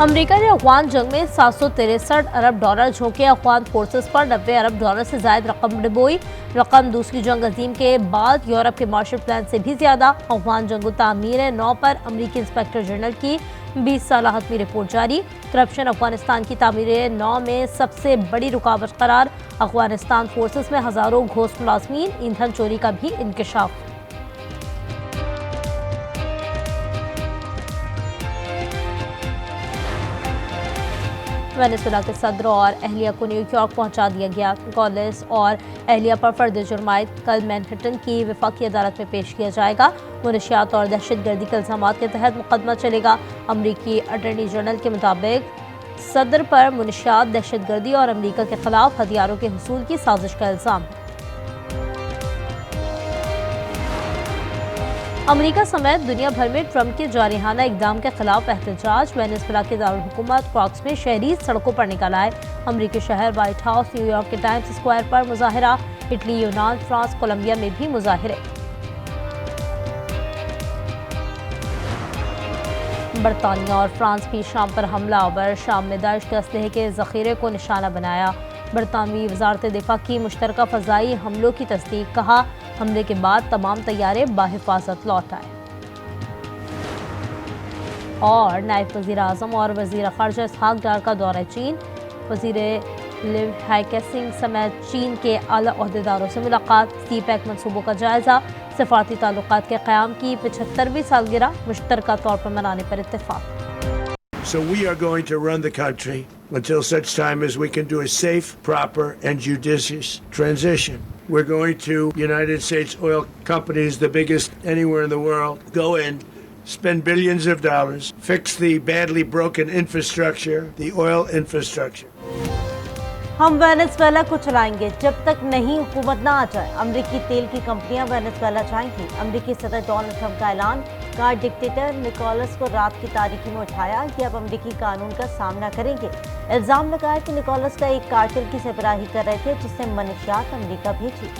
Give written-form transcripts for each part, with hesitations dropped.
America ने अफगान जंग में $763 अरब झोंके अफगान फोर्सेस पर $90 अरब से जायद रकम डुबोई। रकम दूसरी जंग अजीम के बाद यूरोप के मार्शल प्लान से भी ज्यादा। अफगान जंग तामीर 9 पर अमरीकी इंस्पेक्टर जनरल की 20 साल हतमी रिपोर्ट जारी। करप्शन अफगानिस्तान की तामीर 9 में सबसे बड़ी रुकावट करार। अफगानिस्तान फोर्सेस में हजारों घोस्ट मुलाजमीन। ईंधन चोरी का भी इंकशाफ। वेनेजुएला के सदर और अहलिया को न्यूयॉर्क पहुंचा दिया गया। गॉलेस और अहलिया पर फर्द जुर्मायत कल मैनहट्टन की वफाकी अदालत में पेश किया जाएगा। मुनशियात और दहशतगर्दी के इल्जामात के तहत मुकदमा चलेगा। अमरीकी अटॉर्नी जनरल के मुताबिक सदर पर मुनशियात, दहशतगर्दी और अमरीका के खिलाफ हथियारों के हुसूल की साजिश का इल्जाम है। अमेरिका समेत दुनिया भर में ट्रंप के जारहाना इकदाम के खिलाफ एहतजाज। वेनेजुएला के दारुल-हुकूमत क्रॉक्स में शहरी सड़कों पर निकल आए। अमरीकी शहर व्हाइट हाउस, न्यूयॉर्क के टाइम्स स्क्वायर पर मुजाहिरा। इटली, यूनान, फ्रांस, कोलंबिया में भी मुजाहिरे। बरतानिया और फ्रांस भी शाम पर हमला आवर। शाम में दाइश के असलहे के जखीरे को निशाना बनाया। बरतानवी वजारत दिफा की मुश्तरका फ़ज़ाई हमलों की तस्दीक। कहा, हमले के बाद तमाम तैयारे बाहिफाजत लौट आए। और नायब वज़ीर आज़म और वज़ीर ख़ारजा इसहाक डार का दौरा चीन। वज़ीर लिव हाइकेसिंग समेत चीन के आला ओहदेदारों से मुलाकात। सी-पैक मनसूबों का जायजा। सफारती ताल्लुकात के क़याम की 75वीं सालगिरह मुश्तरका तौर पर मनाने पर इत्तेफाक। So we are going to run the country until such time as we can do a safe, proper, and judicious transition. We're going to United States oil companies, the biggest anywhere in the world, go in, spend billions of dollars, fix the badly broken infrastructure, the oil infrastructure. हम Venezuela को चलाएंगे जब तक नई हुकूमत ना आ जाए। अमरीकी तेल की कंपनियां वेनेजुएला जाएंगी। अमरीकी सदर डोनाल्ड ट्रंप का ऐलान। गार्ड डिक्टेटर निकोलस को रात की तारीकी में उठाया। कि अब अमरीकी कानून का सामना करेंगे। इल्जाम लगाया कि निकोलस का एक कार्टेल की सरबराही कर रहे थे जिसने मनशियात अमरीका भेजी।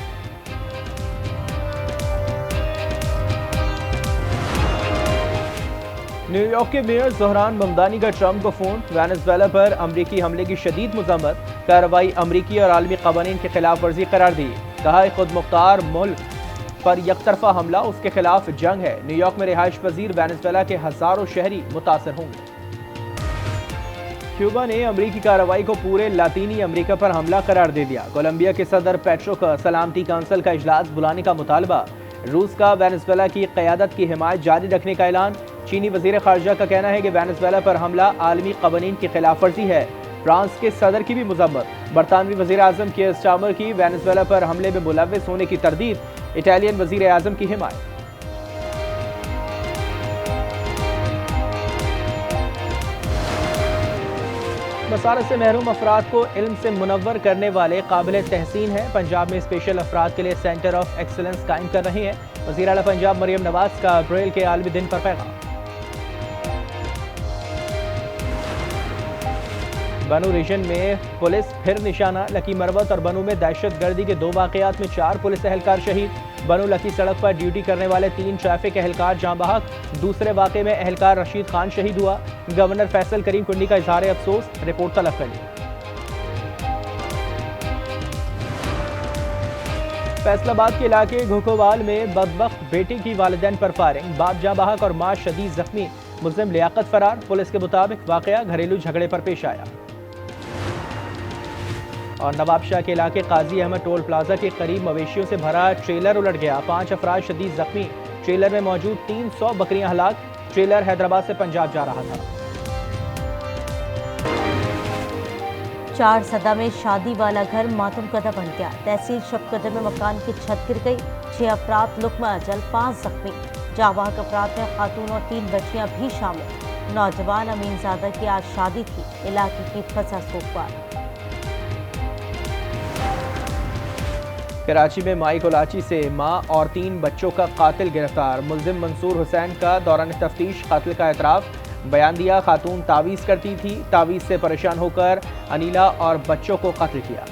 न्यूयॉर्क के मेयर ज़ोहरान ममदानी का ट्रंप को फोन। वेनेजुएला पर अमरीकी हमले की शदीद मज़म्मत। कार्रवाई अमरीकी और आलमी क़वानीन की खिलाफ वर्जी करार दी। कहा, खुद मुख्तार मुल्क पर यकतरफा हमला उसके खिलाफ जंग है। न्यूयॉर्क में रिहाइश पजीर वेनेजुएला के हजारों शहरी मुतासर होंगे। क्यूबा ने अमरीकी कार्रवाई को पूरे लातीनी अमरीका पर हमला करार दे दिया। कोलंबिया के सदर पेट्रो का सलामती काउंसिल का इजलास बुलाने का मुतालबा। रूस का वेनेजुएला की क़यादत की हिमायत जारी रखने का ऐलान। चीनी वज़ीर ख़ारजा का कहना है कि वेनेजुएला पर हमला आलमी क़वानीन की खिलाफ वर्जी है। फ्रांस के सदर की भी मज़म्मत। बरतानवी वज़ीर आज़म कीयर स्टारमर की वेनेजुएला पर हमले में मुलव्विस होने की तरदीद। इटालियन वज़ीर आज़म की हिमायत। मसारत से महरूम अफराद को इल्म से मुनव्वर करने वाले काबिल तहसीन हैं। पंजाब में स्पेशल अफराद के लिए सेंटर ऑफ एक्सलेंस कायम कर रहे हैं। वज़ीर आला पंजाब मरियम नवाज का अप्रैल के आलमी दिन पर पैगाम। बनू रीजन में पुलिस फिर निशाना। लकी मरवत और बनू में दहशतगर्दी के 2 वाक़यात में 4 पुलिस एहलकार शहीद। बनू लकी सड़क पर ड्यूटी करने वाले 3 ट्रैफिक एहलकार जाँ बहक। दूसरे वाक़े में एहलकार रशीद खान शहीद हुआ। गवर्नर फैसल करीम कुंडी का इजहार अफसोस। रिपोर्ट तलब कर ली। फैसलाबाद के इलाके घोकोवाल में बदबख्त बेटे की वालिदैन पर फायरिंग। बाप जाँ बहक और मां शदीद जख्मी। मुल्ज़िम लियाकत फरार। पुलिस के मुताबिक वाक़या घरेलू झगड़े पर पेश आया। और नवाबशाह के इलाके काजी अहमद टोल प्लाजा के करीब मवेशियों से भरा ट्रेलर उलट गया। 5 अफराद शदीद जख्मी। ट्रेलर में मौजूद 300 बकरियां हलाक। ट्रेलर हैदराबाद से पंजाब जा रहा था। 4 सदा में शादी वाला घर मातम कदा बन गया। तहसील शबकदर में मकान की छत गिर गई। 6 अफराद लुक्मा अजल, 5 जख्मी। जावाहक अफराद में खातून और 3 बच्चियां भी शामिल। नौजवान अमीनजादा की आज शादी थी। इलाके की फसा सोगवार। कराची में माई कोलाची से मां और 3 बच्चों का कातिल गिरफ्तार। मुल्जिम मंसूर हुसैन का दौरान तफ्तीश कातिल का एतराफ़। बयान दिया, खातून तावीज़ करती थी। तावीज़ से परेशान होकर अनीला और बच्चों को कत्ल किया।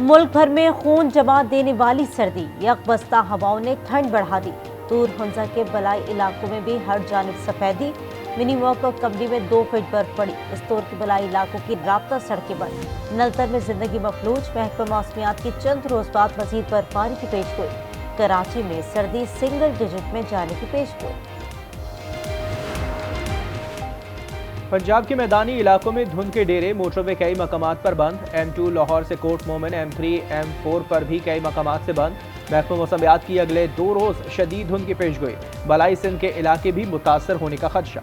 मुल्क भर में खून जमा देने वाली सर्दी। यकबस्ता हवाओं ने ठंड बढ़ा दी। तूर हुंजा के बलाई इलाकों में भी हर जानिब सफेदी। मिनी वर्कआउट कंपनी में 2 फीट बर्फ पड़ी। इस तौर के बलाई इलाकों की राब्ता सड़कें बंद। नलतर में जिंदगी मफलूज। महकमा मौसमियात की चंद रोज बाद मजीद बर्फबारी की पेशगोई। कराची में सर्दी सिंगल डिजिट में जाने की पेशगोई। पंजाब के मैदानी इलाकों में धुंध के डेरे। मोटरवे कई मकामात पर बंद। M2 लाहौर से कोट मोमिन, M3 M4 पर भी कई मकामात से बंद। महकमा मौसमियात की अगले 2 रोज शदीद धुंध की पेशगोई। बलाई सिंध के इलाके भी मुतासर होने का खदशा।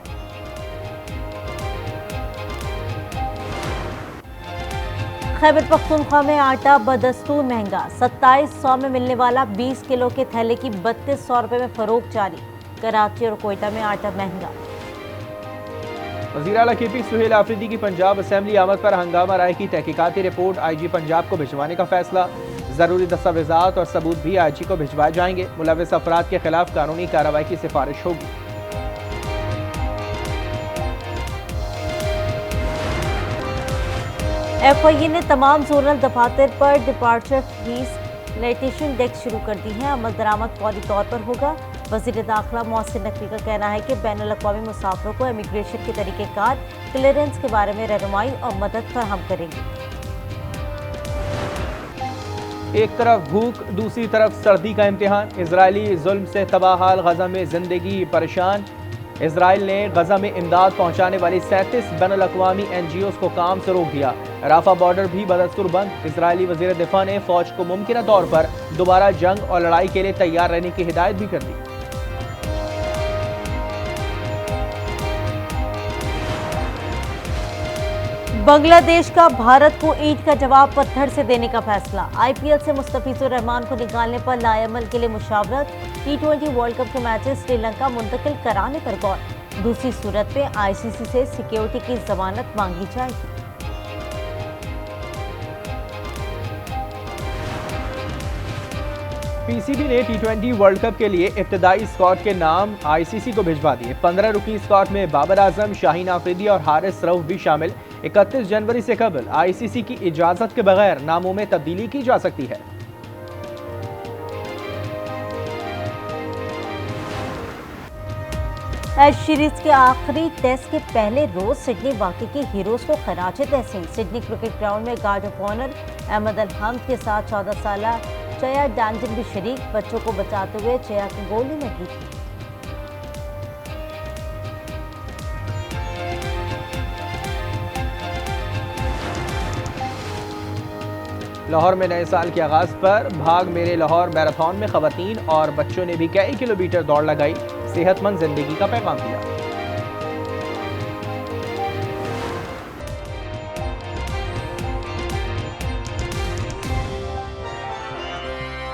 खैबर पख्तूनख्वा में आटा बदस्तूर महंगा। 2700 में मिलने वाला 20 किलो के थैले की 3200 रुपये में फरोख्त जारी। कराची और कोयटा में आटा महंगा। वज़ीर आला KP सुहेल आफरीदी की पंजाब असेंबली आमद पर हंगामा राय की तहकीकाती रिपोर्ट IG पंजाब को भिजवाने का फैसला। जरूरी दस्तावेजात और सबूत भी IG को भिजवाए जाएंगे। मुलविस अफराद के खिलाफ कानूनी कार्रवाई की सिफारिश होगी। FIA ने तमाम जोनल दफातर पर डिपार्चर फीस लेटेशन डेस्क शुरू कर दी है। अमल दरामद फौरी तौर पर होगा। वज़ीर दाखिला मोहसिन नकवी का कहना है कि बैनुल-अक़वामी मुसाफिरों को इमिग्रेशन के तरीक़ेकार क्लियरेंस के बारे में रहनुमाई और मदद फराहम करेंगे। एक तरफ भूख, दूसरी तरफ सर्दी का इम्तिहान। इजरायली जुल्म से तबाह हाल गजा में जिंदगी परेशान। इसराइल ने गजा में इमदाद पहुंचाने वाली 37 बैनुल-अक़वामी NGOs को काम से रोक दिया। राफा बॉर्डर भी बदस्तूर बंद। इजरायली वज़ीर दिफा ने फौज को मुमकिन तौर पर दोबारा जंग और लड़ाई के लिए तैयार रहने की हिदायत भी कर दी। बांग्लादेश का भारत को ईंट का जवाब पत्थर से देने का फैसला। IPL से मुस्तफिजुर रहमान को निकालने पर लाएअमल के लिए मुशावरत। T20 वर्ल्ड कप के मैचेस श्रीलंका मुंतकिल कराने पर गौर। दूसरी सूरत में ICC से सिक्योरिटी की जमानत मांगी जाएगी। PCB ने T20 वर्ल्ड कप के लिए इब्तदाई स्क्वाड के नाम ICC को भिजवा दिए। 15 रुकी स्क्वाड में बाबर आजम, शाहीन आफरीदी और हारिस रऊफ भी शामिल। 31 जनवरी से कबल ICC की इजाजत के बगैर नामों में तब्दीली की जा सकती है। एश सीरीज के आखिरी टेस्ट के पहले रोज सिडनी वाकई के हीरोज को खराज तहसीन। सिडनी क्रिकेट ग्राउंड में गार्ड ऑफ ऑनर अहमद अल हम्द के साथ 14 साल चया डैंजन भी शरीक। बच्चों को बचाते हुए चया की गोली लगी थी। लाहौर में नए साल के आगाज पर भाग मेरे लाहौर मैराथन में खवातीन और बच्चों ने भी कई किलोमीटर दौड़ लगाई। सेहतमंद जिंदगी का पैगाम दिया।